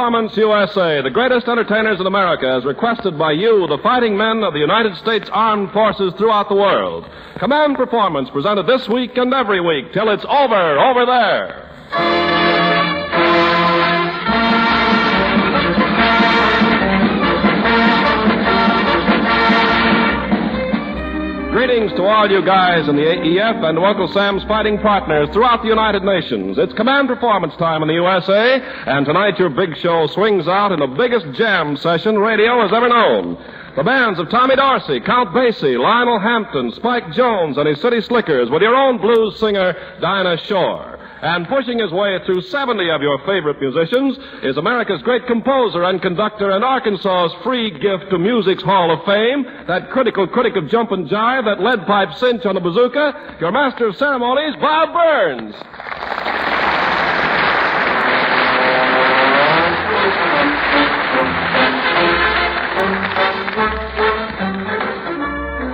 Performance USA, the greatest entertainers in America, as requested by you, the fighting men of the United States Armed Forces throughout the world. Command Performance, presented this week and every week till it's over there. Greetings to all you guys in the AEF and to Uncle Sam's fighting partners throughout the United Nations. It's Command Performance time in the USA, and tonight your big show swings out in the biggest jam session radio has ever known. The bands of Tommy Dorsey, Count Basie, Lionel Hampton, Spike Jones and his City Slickers with your own blues singer, Dinah Shore. And pushing his way through 70 of your favorite musicians is America's great composer and conductor and Arkansas's free gift to music's Hall of Fame, that critical critic of jump and jive, that lead pipe cinch on the bazooka, your master of ceremonies, Bob Burns.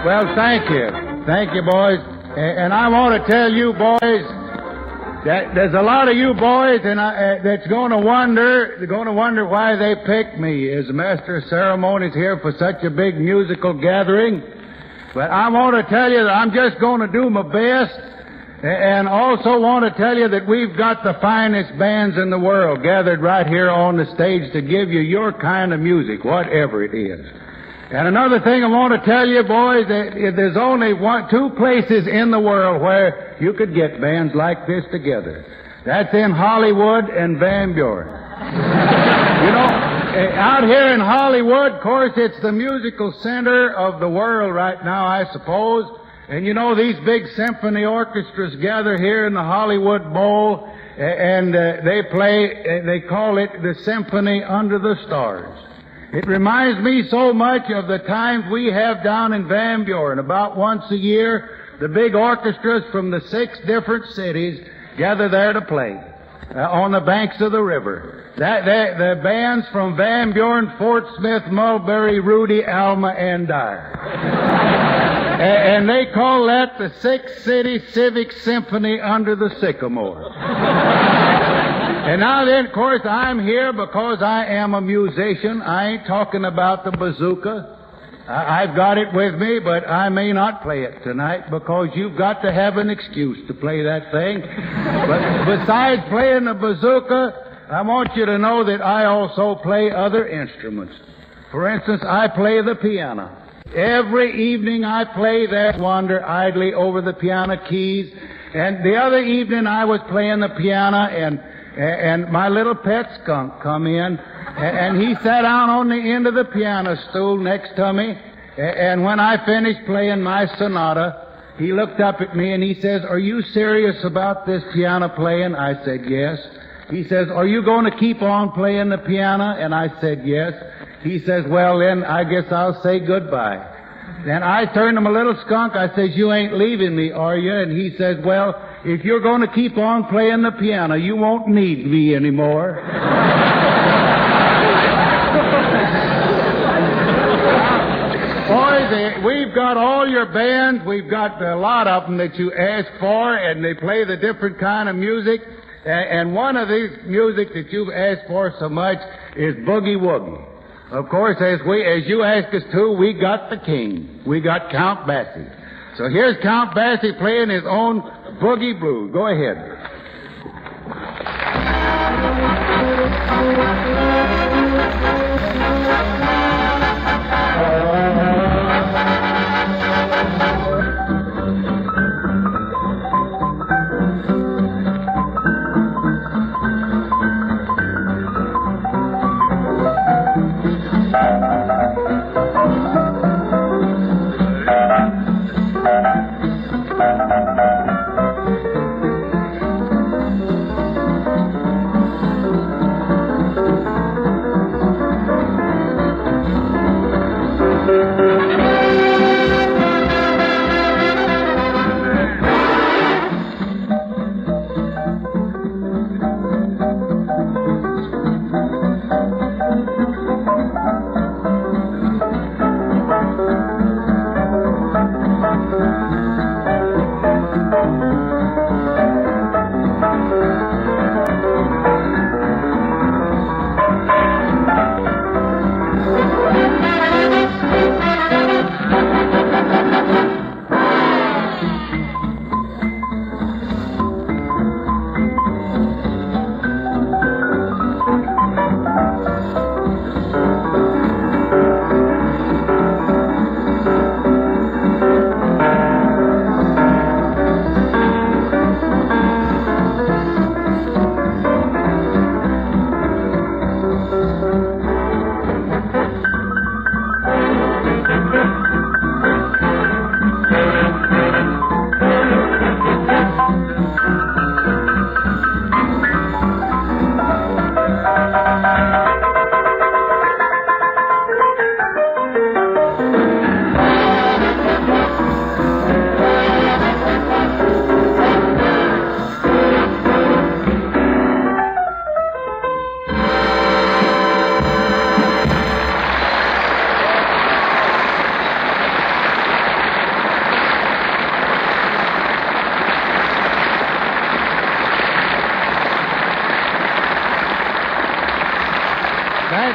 Well, thank you. Thank you, boys. And I want to tell you, boys, that there's a lot of you boys that's going to wonder why they picked me as master of ceremonies here for such a big musical gathering. But I want to tell you that I'm just going to do my best, and also want to tell you that we've got the finest bands in the world gathered right here on the stage to give you your kind of music, whatever it is. And another thing I want to tell you, boys, that there's only two places in the world where you could get bands like this together. That's in Hollywood and Van Buren. You know, out here in Hollywood, of course, it's the musical center of the world right now, I suppose. And you know, these big symphony orchestras gather here in the Hollywood Bowl, and they call it the Symphony Under the Stars. It reminds me so much of the times we have down in Van Buren. About once a year, the big orchestras from the 6 different cities gather there to play on the banks of the river. The bands from Van Buren, Fort Smith, Mulberry, Rudy, Alma, and Dyer. And they call that the 6-City Civic Symphony Under the Sycamore. And now then, of course, I'm here because I am a musician. I ain't talking about the bazooka. I've got it with me, but I may not play it tonight because you've got to have an excuse to play that thing. But besides playing the bazooka, I want you to know that I also play other instruments. For instance, I play the piano. Every evening I play there, wander idly over the piano keys. And the other evening I was playing the piano, and my little pet skunk come in, and he sat down on the end of the piano stool next to me, and when I finished playing my sonata, he looked up at me and he says, "Are you serious about this piano playing?" I said, "Yes." He says, "Are you going to keep on playing the piano?" And I said, "Yes." He says, "Well, then, I guess I'll say goodbye." Then I turned to my little skunk, I says, "You ain't leaving me, are you?" And he says, "Well, if you're going to keep on playing the piano, you won't need me anymore." Boys, we've got all your bands. We've got a lot of them that you ask for, and they play the different kind of music. And one of these music that you've asked for so much is Boogie Woogie. Of course, as you asked us to, we got the king. We got Count Basie. So here's Count Basie playing his own Boogie Blues. Go ahead.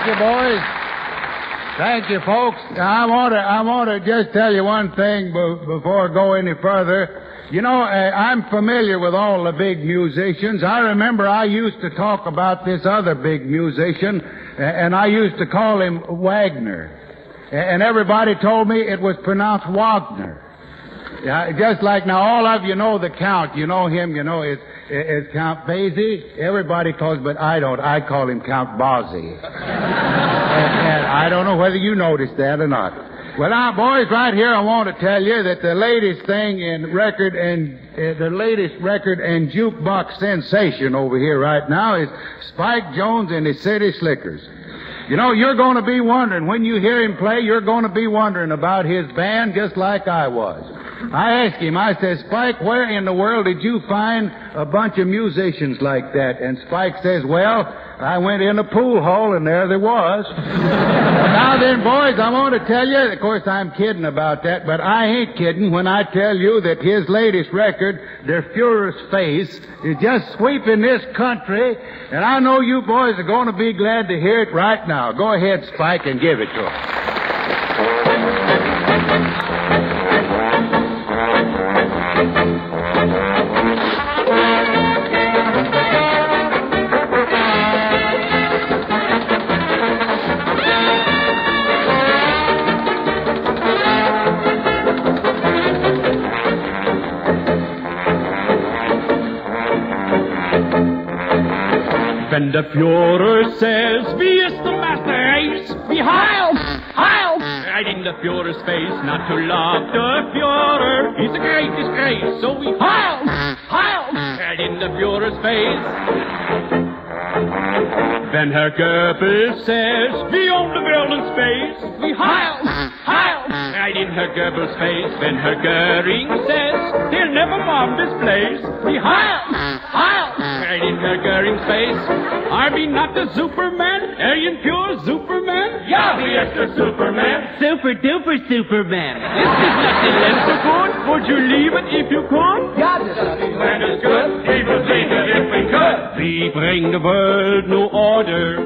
Thank you, boys. Thank you, folks. I want to just tell you one thing before I go any further. You know, I'm familiar with all the big musicians. I remember I used to talk about this other big musician, and I used to call him Wagner. And everybody told me it was pronounced Wagner. Yeah, just like now, all of you know the Count. You know him, it's Count Basie. Everybody calls, but I don't. I call him Count Basie. and I don't know whether you noticed that or not. Well, now, boys, right here, I want to tell you that the latest thing in record and jukebox sensation over here right now is Spike Jones and his City Slickers. You know, you're going to be wondering, when you hear him play, you're going to be wondering about his band just like I was. I asked him, I said, Spike, where in the world did you find a bunch of musicians like that? And Spike says, well, I went in a pool hall and there they was. Now then, boys, I want to tell you, of course I'm kidding about that, but I ain't kidding when I tell you that his latest record, Der Fuhrer's Face, is just sweeping this country, and I know you boys are going to be glad to hear it right now. Go ahead, Spike, and give it to him. Wenn der Führer says, wie ist the master race? Wie heils, heils! Right in the Führer's face, not to love the Führer. He's a great disgrace, so we heils, heils! Right in the Führer's face. Wenn Herr Goebbels says, wie um the world in space? Wie heils, heils! Right in Herr Goebbels' face. When Herr Göring says, they'll never bomb this place. Wie heils, heils! Right in Herr Göring's face. Are we not the Superman? Alien pure Superman? Ja, wie ist der Superman? Super duper Superman. Is this not the land so good? Would you leave it if you could? Ja, das Land is good. We would leave it if we could. We bring the world no order.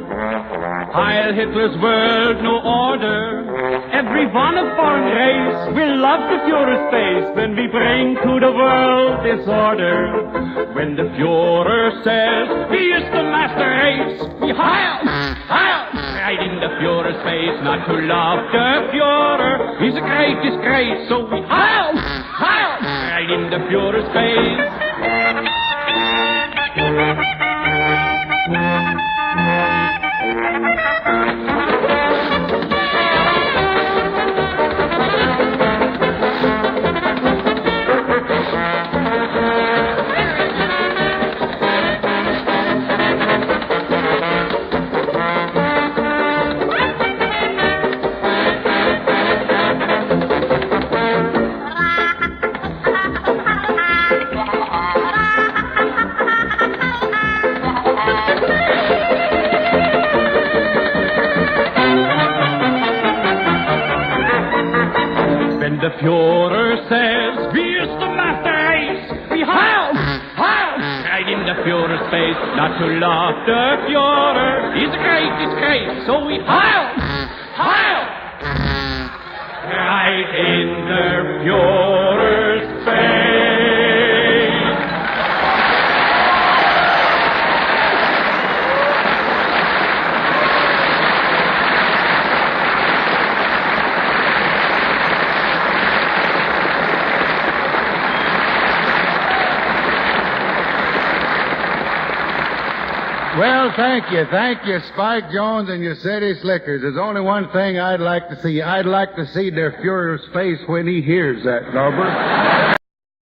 Heil Hitler's world no order. Every one of foreign race will love the Führer's face when we bring to the world disorder. When the Führer says, he is the master race, we heil, heil, right in the Führer's face, not to love the Führer. He's a great disgrace, so we heil, heil, right in the Führer's face. The Führer says, wie ist the master race? We heil, heil, right in the Führer's face, not to love the Führer. He's a great disgrace, so we heil, heil, right in the Führer's face. Well, thank you, Spike Jones and your City Slickers. There's only one thing I'd like to see. I'd like to see Der Fuhrer's face when he hears that number.